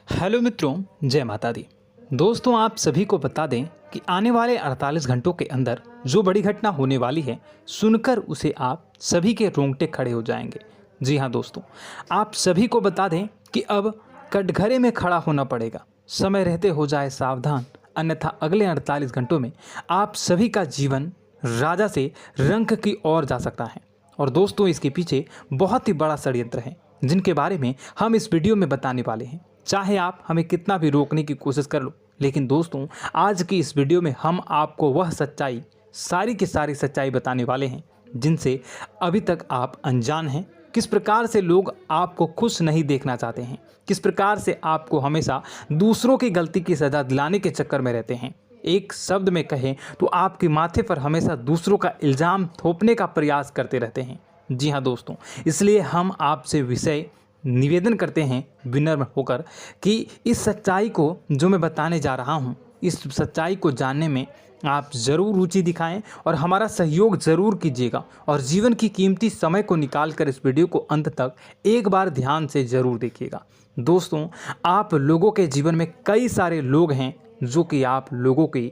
Hello मित्रों, जय माता दी। दोस्तों, आप सभी को बता दें कि आने वाले 48 घंटों के अंदर जो बड़ी घटना होने वाली है, सुनकर उसे आप सभी के रोंगटे खड़े हो जाएंगे। जी हाँ दोस्तों, आप सभी को बता दें कि अब कटघरे में खड़ा होना पड़ेगा। समय रहते हो जाए सावधान, अन्यथा अगले 48 घंटों में आप सभी का जीवन राजा से रंक की ओर जा सकता है। और दोस्तों, इसके पीछे बहुत ही बड़ा षड्यंत्र है, जिनके बारे में हम इस वीडियो में बताने वाले हैं। चाहे आप हमें कितना भी रोकने की कोशिश कर लो, लेकिन दोस्तों, आज की इस वीडियो में हम आपको वह सच्चाई, सारी की सारी सच्चाई बताने वाले हैं जिनसे अभी तक आप अनजान हैं। किस प्रकार से लोग आपको खुश नहीं देखना चाहते हैं, किस प्रकार से आपको हमेशा दूसरों की गलती की सज़ा दिलाने के चक्कर में रहते हैं। एक शब्द में कहें तो आपके माथे पर हमेशा दूसरों का इल्ज़ाम थोपने का प्रयास करते रहते हैं। जी हाँ दोस्तों, इसलिए हम आपसे विषय निवेदन करते हैं विनम्र होकर कि इस सच्चाई को जो मैं बताने जा रहा हूँ, इस सच्चाई को जानने में आप ज़रूर रुचि दिखाएं और हमारा सहयोग ज़रूर कीजिएगा। और जीवन की कीमती समय को निकाल कर इस वीडियो को अंत तक एक बार ध्यान से ज़रूर देखिएगा। दोस्तों, आप लोगों के जीवन में कई सारे लोग हैं जो कि आप लोगों की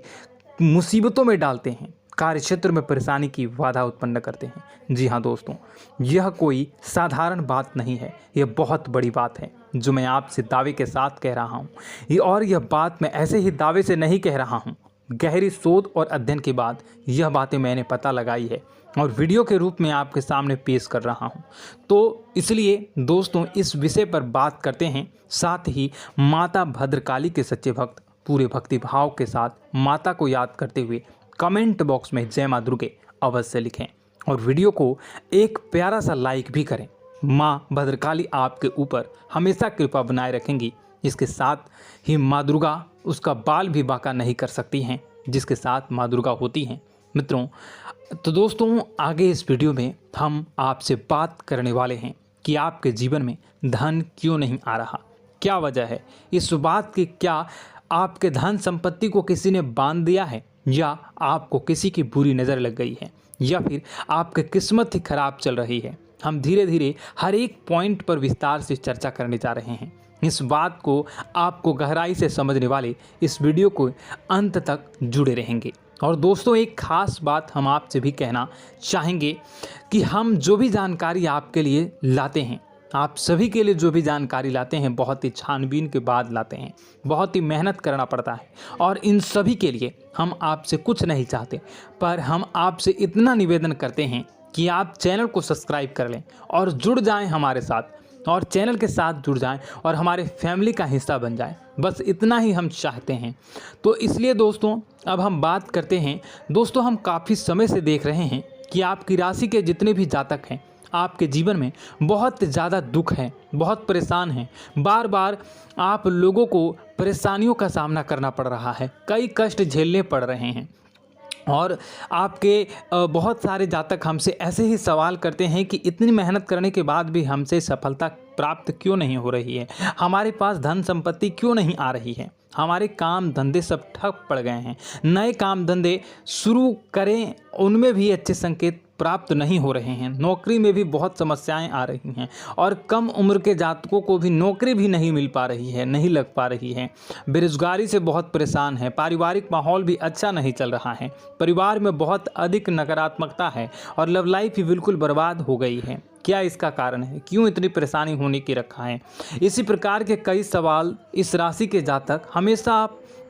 मुसीबतों में डालते हैं, कार्य क्षेत्र में परेशानी की बाधा उत्पन्न करते हैं। जी हाँ दोस्तों, यह कोई साधारण बात नहीं है, यह बहुत बड़ी बात है जो मैं आपसे दावे के साथ कह रहा हूँ। और यह बात मैं ऐसे ही दावे से नहीं कह रहा हूँ, गहरी शोध और अध्ययन के बाद यह बातें मैंने पता लगाई है और वीडियो के रूप में आपके सामने पेश कर रहा हूँ। तो इसलिए दोस्तों, इस विषय पर बात करते हैं। साथ ही माता भद्रकाली के सच्चे भक्त पूरे भक्ति भाव के साथ माता को याद करते हुए कमेंट बॉक्स में जय मां दुर्गे अवश्य लिखें और वीडियो को एक प्यारा सा लाइक भी करें। माँ भद्रकाली आपके ऊपर हमेशा कृपा बनाए रखेंगी। इसके साथ ही माँ दुर्गा उसका बाल भी बांका नहीं कर सकती हैं, जिसके साथ माँ दुर्गा होती हैं। मित्रों, तो दोस्तों, आगे इस वीडियो में हम आपसे बात करने वाले हैं कि आपके जीवन में धन क्यों नहीं आ रहा, क्या वजह है इस बात की। क्या आपके धन संपत्ति को किसी ने बांध दिया है, या आपको किसी की बुरी नज़र लग गई है, या फिर आपकी किस्मत ही खराब चल रही है। हम धीरे धीरे हर एक पॉइंट पर विस्तार से चर्चा करने जा रहे हैं। इस बात को आपको गहराई से समझने वाले इस वीडियो को अंत तक जुड़े रहेंगे। और दोस्तों, एक खास बात हम आपसे भी कहना चाहेंगे कि हम जो भी जानकारी आपके लिए लाते हैं, आप सभी के लिए जो भी जानकारी लाते हैं, बहुत ही छानबीन के बाद लाते हैं, बहुत ही मेहनत करना पड़ता है। और इन सभी के लिए हम आपसे कुछ नहीं चाहते, पर हम आपसे इतना निवेदन करते हैं कि आप चैनल को सब्सक्राइब कर लें और जुड़ जाएं हमारे साथ, और चैनल के साथ जुड़ जाएं और हमारे फैमिली का हिस्सा बन जाएं। बस इतना ही हम चाहते हैं। तो इसलिए दोस्तों, अब हम बात करते हैं। दोस्तों, हम काफ़ी समय से देख रहे हैं कि आपकी राशि के जितने भी जातक हैं, आपके जीवन में बहुत ज़्यादा दुख है, बहुत परेशान हैं। बार बार आप लोगों को परेशानियों का सामना करना पड़ रहा है, कई कष्ट झेलने पड़ रहे हैं। और आपके बहुत सारे जातक हमसे ऐसे ही सवाल करते हैं कि इतनी मेहनत करने के बाद भी हमसे सफलता प्राप्त क्यों नहीं हो रही है, हमारे पास धन संपत्ति क्यों नहीं आ रही है, हमारे काम धंधे सब ठप पड़ गए हैं, नए काम धंधे शुरू करें उनमें भी अच्छे संकेत प्राप्त नहीं हो रहे हैं, नौकरी में भी बहुत समस्याएं आ रही हैं, और कम उम्र के जातकों को भी नौकरी भी नहीं मिल पा रही है, नहीं लग पा रही है, बेरोजगारी से बहुत परेशान है, पारिवारिक माहौल भी अच्छा नहीं चल रहा है, परिवार में बहुत अधिक नकारात्मकता है और लव लाइफ भी बिल्कुल बर्बाद हो गई है। क्या इसका कारण है, क्यों इतनी परेशानी होने की रखा है? इसी प्रकार के कई सवाल इस राशि के जातक हमेशा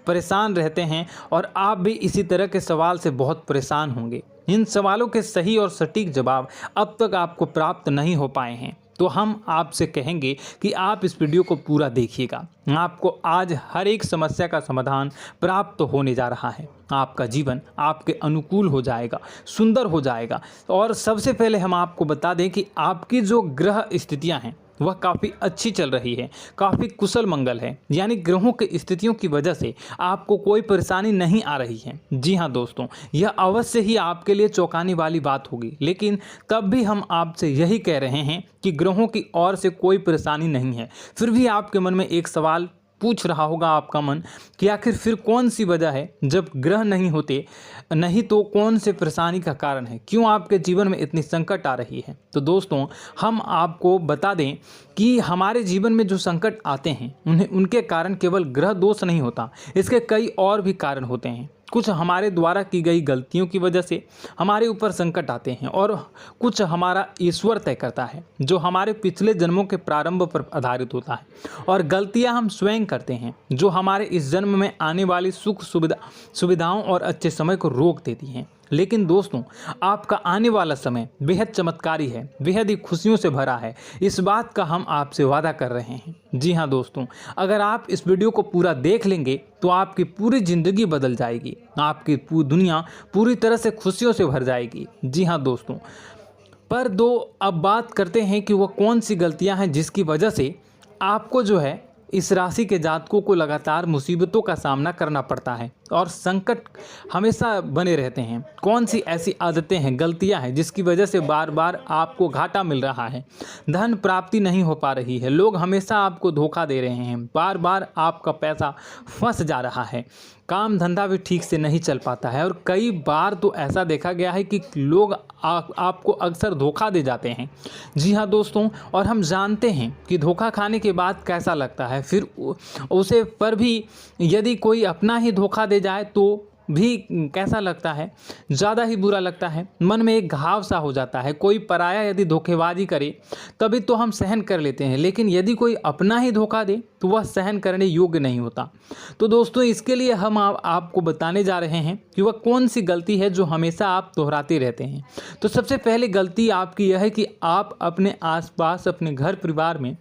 परेशान रहते हैं, और आप भी इसी तरह के सवाल से बहुत परेशान होंगे। इन सवालों के सही और सटीक जवाब अब तक आपको प्राप्त नहीं हो पाए हैं, तो हम आपसे कहेंगे कि आप इस वीडियो को पूरा देखिएगा। आपको आज हर एक समस्या का समाधान प्राप्त होने जा रहा है। आपका जीवन आपके अनुकूल हो जाएगा, सुंदर हो जाएगा। और सबसे पहले हम आपको बता दें कि आपकी जो ग्रह स्थितियां हैं वह काफ़ी अच्छी चल रही है, काफ़ी कुशल मंगल है, यानी ग्रहों की स्थितियों की वजह से आपको कोई परेशानी नहीं आ रही है। जी हाँ दोस्तों, यह अवश्य ही आपके लिए चौंकाने वाली बात होगी, लेकिन तब भी हम आपसे यही कह रहे हैं कि ग्रहों की ओर से कोई परेशानी नहीं है। फिर भी आपके मन में एक सवाल पूछ रहा होगा आपका मन कि आखिर फिर कौन सी वजह है, जब ग्रह नहीं होते नहीं तो कौन से परेशानी का कारण है, क्यों आपके जीवन में इतनी संकट आ रही है। तो दोस्तों हम आपको बता दें कि हमारे जीवन में जो संकट आते हैं उनके कारण केवल ग्रह दोष नहीं होता, इसके कई और भी कारण होते हैं। कुछ हमारे द्वारा की गई गलतियों की वजह से हमारे ऊपर संकट आते हैं और कुछ हमारा ईश्वर तय करता है, जो हमारे पिछले जन्मों के प्रारंभ पर आधारित होता है। और गलतियां हम स्वयं करते हैं, जो हमारे इस जन्म में आने वाली सुख सुविधाओं और अच्छे समय को रोक देती हैं। लेकिन दोस्तों आपका आने वाला समय बेहद चमत्कारी है, बेहद ही खुशियों से भरा है, इस बात का हम आपसे वादा कर रहे हैं। जी हाँ दोस्तों, अगर आप इस वीडियो को पूरा देख लेंगे तो आपकी पूरी ज़िंदगी बदल जाएगी, आपकी पूरी दुनिया पूरी तरह से खुशियों से भर जाएगी। जी हाँ दोस्तों, पर अब बात करते हैं कि वह कौन सी गलतियां हैं जिसकी वजह से आपको जो है इस राशि के जातकों को लगातार मुसीबतों का सामना करना पड़ता है और संकट हमेशा बने रहते हैं। कौन सी ऐसी आदतें हैं, गलतियां हैं जिसकी वजह से बार बार आपको घाटा मिल रहा है, धन प्राप्ति नहीं हो पा रही है, लोग हमेशा आपको धोखा दे रहे हैं, बार बार आपका पैसा फंस जा रहा है, काम धंधा भी ठीक से नहीं चल पाता है और कई बार तो ऐसा देखा गया है कि लोग आपको अक्सर धोखा दे जाते हैं। जी हाँ दोस्तों, और हम जानते हैं कि धोखा खाने के बाद कैसा लगता है, फिर उसे पर भी यदि कोई अपना ही धोखा दे जाए तो भी कैसा लगता है, ज़्यादा ही बुरा लगता है, मन में एक घाव सा हो जाता है। कोई पराया यदि धोखेबाजी करे तभी तो हम सहन कर लेते हैं, लेकिन यदि कोई अपना ही धोखा दे तो वह सहन करने योग्य नहीं होता। तो दोस्तों इसके लिए हम आपको बताने जा रहे हैं कि वह कौन सी गलती है जो हमेशा आप दोहराते रहते हैं। तो सबसे पहले गलती आपकी यह है कि आप अपने आसपास, अपने घर परिवार में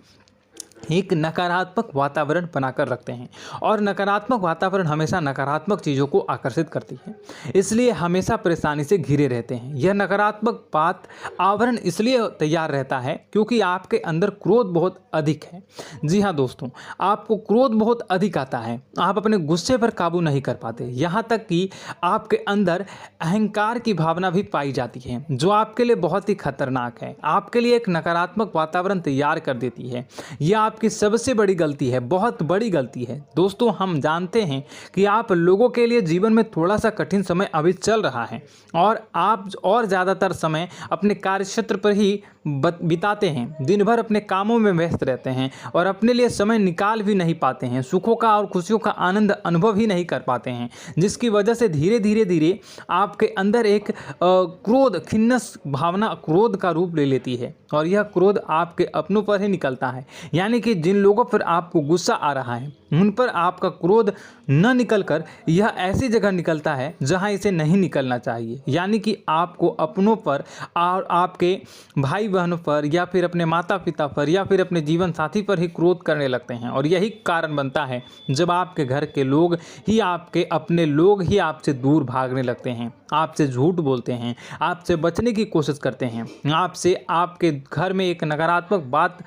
एक नकारात्मक वातावरण बनाकर रखते हैं और नकारात्मक वातावरण हमेशा नकारात्मक चीज़ों को आकर्षित करती है, इसलिए हमेशा परेशानी से घिरे रहते हैं। यह नकारात्मक आवरण इसलिए तैयार रहता है क्योंकि आपके अंदर क्रोध बहुत अधिक है। जी हाँ दोस्तों, आपको क्रोध बहुत अधिक आता है, आप अपने गुस्से पर काबू नहीं कर पाते, यहाँ तक कि आपके अंदर अहंकार की भावना भी पाई जाती है, जो आपके लिए बहुत ही खतरनाक है, आपके लिए एक नकारात्मक वातावरण तैयार कर देती है। यह आपकी सबसे बड़ी गलती है, बहुत बड़ी गलती है। दोस्तों हम जानते हैं कि आप लोगों के लिए जीवन में थोड़ा सा कठिन समय अभी चल रहा है और आप और ज़्यादातर समय अपने कार्यक्षेत्र पर ही बिताते हैं, दिन भर अपने कामों में व्यस्त रहते हैं और अपने लिए समय निकाल भी नहीं पाते हैं, सुखों का और खुशियों का आनंद अनुभव ही नहीं कर पाते हैं, जिसकी वजह से धीरे धीरे आपके अंदर एक क्रोध, खिन्नस भावना क्रोध का रूप ले लेती है और यह क्रोध आपके अपनों पर ही निकलता है। यानी कि जिन लोगों पर आपको गुस्सा आ रहा है उन पर आपका क्रोध न निकलकर यह ऐसी जगह निकलता है जहां इसे नहीं निकलना चाहिए। यानी कि आपको अपनों पर और आपके भाई बहनों पर या फिर अपने माता पिता पर या फिर अपने जीवन साथी पर ही क्रोध करने लगते हैं और यही कारण बनता है जब आपके घर के लोग ही, आपके अपने लोग ही आपसे दूर भागने लगते हैं, आपसे झूठ बोलते हैं, आपसे बचने की कोशिश करते हैं, आपसे आपके घर में एक नकारात्मक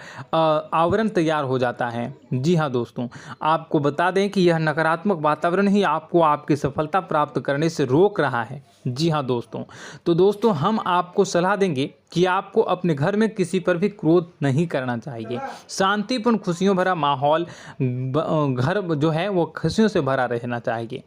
आवरण तैयार हो जाता है। जी हाँ दोस्तों, आपको बता दें कि यह नकारात्मक वातावरण ही आपको आपकी सफलता प्राप्त करने से रोक रहा है। जी हाँ दोस्तों, तो दोस्तों हम आपको सलाह देंगे कि आपको अपने घर में किसी पर भी क्रोध नहीं करना चाहिए। शांतिपूर्ण खुशियों भरा माहौल, घर जो है वो खुशियों से भरा रहना चाहिए।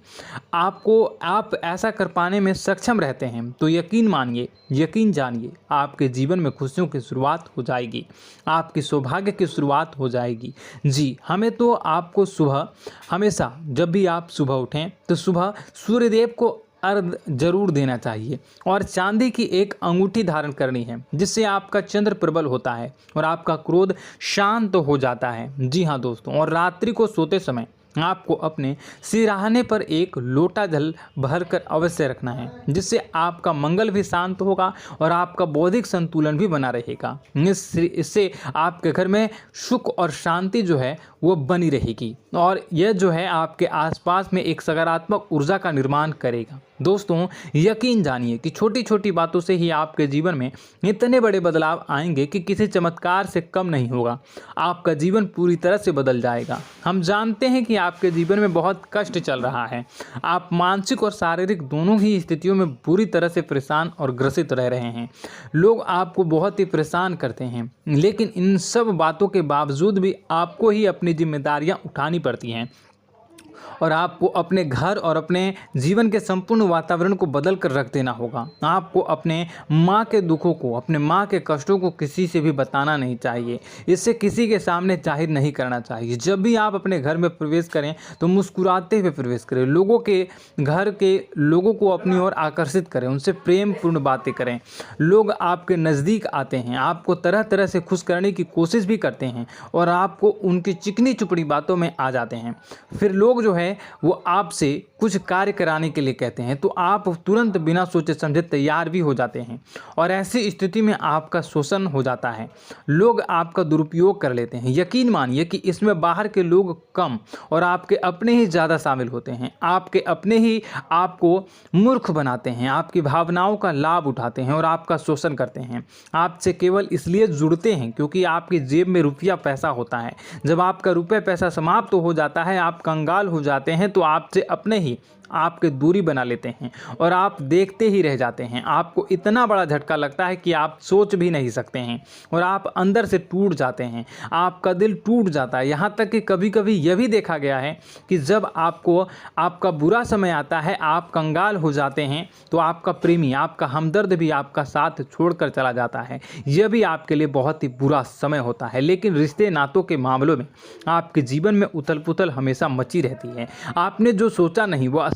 आप ऐसा कर पाने में सक्षम रहते हैं तो यकीन मानिए, यकीन जानिए, आपके जीवन में खुशियों की शुरुआत हो जाएगी, आपकी सौभाग्य की शुरुआत हो जाएगी। जी, हमें तो आपको सुबह, हमेशा जब भी आप सुबह उठें तो सुबह सूर्यदेव को अर्घ जरूर देना चाहिए और चांदी की एक अंगूठी धारण करनी है, जिससे आपका चंद्र प्रबल होता है और आपका क्रोध शांत हो जाता है। जी हाँ दोस्तों, और रात्रि को सोते समय आपको अपने सिरहाने पर एक लोटा जल भरकर अवश्य रखना है, जिससे आपका मंगल भी शांत होगा और आपका बौद्धिक संतुलन भी बना रहेगा। इससे आपके घर में सुख और शांति जो है वो बनी रहेगी और यह जो है आपके आसपास में एक सकारात्मक ऊर्जा का निर्माण करेगा। दोस्तों यकीन जानिए कि छोटी छोटी बातों से ही आपके जीवन में इतने बड़े बदलाव आएंगे कि किसी चमत्कार से कम नहीं होगा, आपका जीवन पूरी तरह से बदल जाएगा। हम जानते हैं कि आपके जीवन में बहुत कष्ट चल रहा है। आप मानसिक और शारीरिक दोनों ही स्थितियों में बुरी तरह से परेशान और ग्रसित रह रहे हैं। लोग आपको बहुत ही परेशान करते हैं, लेकिन इन सब बातों के बावजूद भी आपको ही अपनी जिम्मेदारियां उठानी पड़ती हैं और आपको अपने घर और अपने जीवन के संपूर्ण वातावरण को बदल कर रख देना होगा। आपको अपने माँ के दुखों को, अपने माँ के कष्टों को किसी से भी बताना नहीं चाहिए। इससे किसी के सामने जाहिर नहीं करना चाहिए। जब भी आप अपने घर में प्रवेश करें तो मुस्कुराते हुए प्रवेश करें। लोगों के घर के लोगों को अपनी ओर आकर्षित करें, उनसे प्रेमपूर्ण बातें करें। लोग आपके नज़दीक आते हैं, आपको तरह तरह से खुश करने की कोशिश भी करते हैं और आपको उनकी चिकनी चुपड़ी बातों में आ जाते हैं। फिर लोग जो है वो आपसे कुछ कार्य कराने के लिए कहते हैं तो आप तुरंत बिना सोचे समझे तैयार भी हो जाते हैं और ऐसी स्थिति में आपका शोषण हो जाता है। लोग आपका दुरुपयोग कर लेते हैं। यकीन मानिए कि इसमें बाहर के लोग कम और आपके अपने ही ज़्यादा शामिल होते हैं। आपके अपने ही आपको मूर्ख बनाते हैं, आपकी भावनाओं का लाभ उठाते हैं और आपका शोषण करते हैं। आपसे केवल इसलिए जुड़ते हैं क्योंकि आपकी जेब में रुपया पैसा होता है। जब आपका रुपया पैसा समाप्त हो जाता है, आप कंगाल हो जाते हैं तो आपसे अपने ही आपके दूरी बना लेते हैं और आप देखते ही रह जाते हैं। आपको इतना बड़ा झटका लगता है कि आप सोच भी नहीं सकते हैं और आप अंदर से टूट जाते हैं। आपका दिल टूट जाता है। यहाँ तक कि कभी कभी यह भी देखा गया है कि जब आपको आपका बुरा समय आता है, आप कंगाल हो जाते हैं तो आपका प्रेमी, आपका हमदर्द भी आपका साथ छोड़कर चला जाता है। यह भी आपके लिए बहुत ही बुरा समय होता है। लेकिन रिश्ते नातों के मामलों में आपके जीवन में उथल पुथल हमेशा मची रहती है। आपने जो सोचा नहीं वह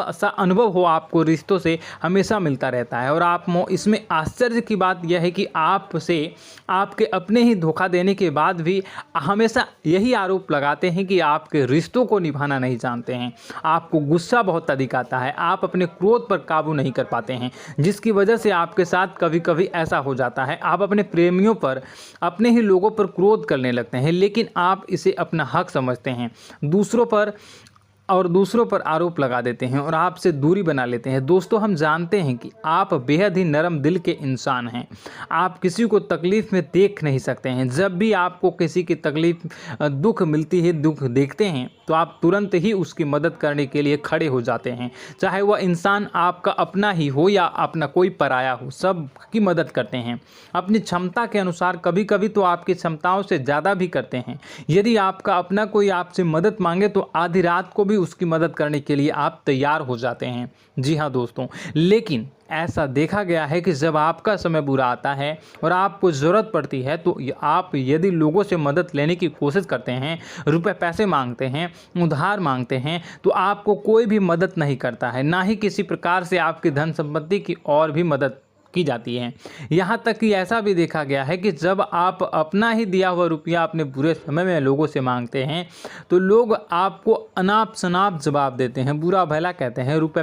ऐसा अनुभव हो आपको रिश्तों से हमेशा मिलता रहता है। और आप इसमें आश्चर्य की बात यह है कि आपसे आपके अपने ही धोखा देने के बाद भी हमेशा यही आरोप लगाते हैं कि आपके रिश्तों को निभाना नहीं जानते हैं। आपको गुस्सा बहुत अधिक आता है, आप अपने क्रोध पर काबू नहीं कर पाते हैं, जिसकी वजह से आपके साथ कभी कभी ऐसा हो जाता है आप अपने प्रेमियों पर, अपने ही लोगों पर क्रोध करने लगते हैं। लेकिन आप इसे अपना हक समझते हैं, दूसरों पर आरोप लगा देते हैं और आपसे दूरी बना लेते हैं। दोस्तों, हम जानते हैं कि आप बेहद ही नरम दिल के इंसान हैं। आप किसी को तकलीफ़ में देख नहीं सकते हैं। जब भी आपको किसी की तकलीफ़, दुख मिलती है, दुख देखते हैं तो आप तुरंत ही उसकी मदद करने के लिए खड़े हो जाते हैं। चाहे वह इंसान आपका अपना ही हो या अपना कोई पराया हो, सब की मदद करते हैं अपनी क्षमता के अनुसार। कभी कभी तो आपकी क्षमताओं से ज़्यादा भी करते हैं। यदि आपका अपना कोई आपसे मदद मांगे तो आधी रात को भी उसकी मदद करने के लिए आप तैयार हो जाते हैं। जी हाँ दोस्तों, लेकिन ऐसा देखा गया है कि जब आपका समय बुरा आता है और आपको ज़रूरत पड़ती है तो आप यदि लोगों से मदद लेने की कोशिश करते हैं, रुपए पैसे मांगते हैं, उधार मांगते हैं, तो आपको कोई भी मदद नहीं करता है। ना ही किसी प्रकार से आपकी धन संपत्ति की और भी मदद की जाती है। यहाँ तक कि ऐसा भी देखा गया है कि जब आप अपना ही दिया हुआ रुपया अपने बुरे समय में लोगों से मांगते हैं तो लोग आपको अनाप शनाप जवाब देते हैं, बुरा भला कहते हैं। रुपए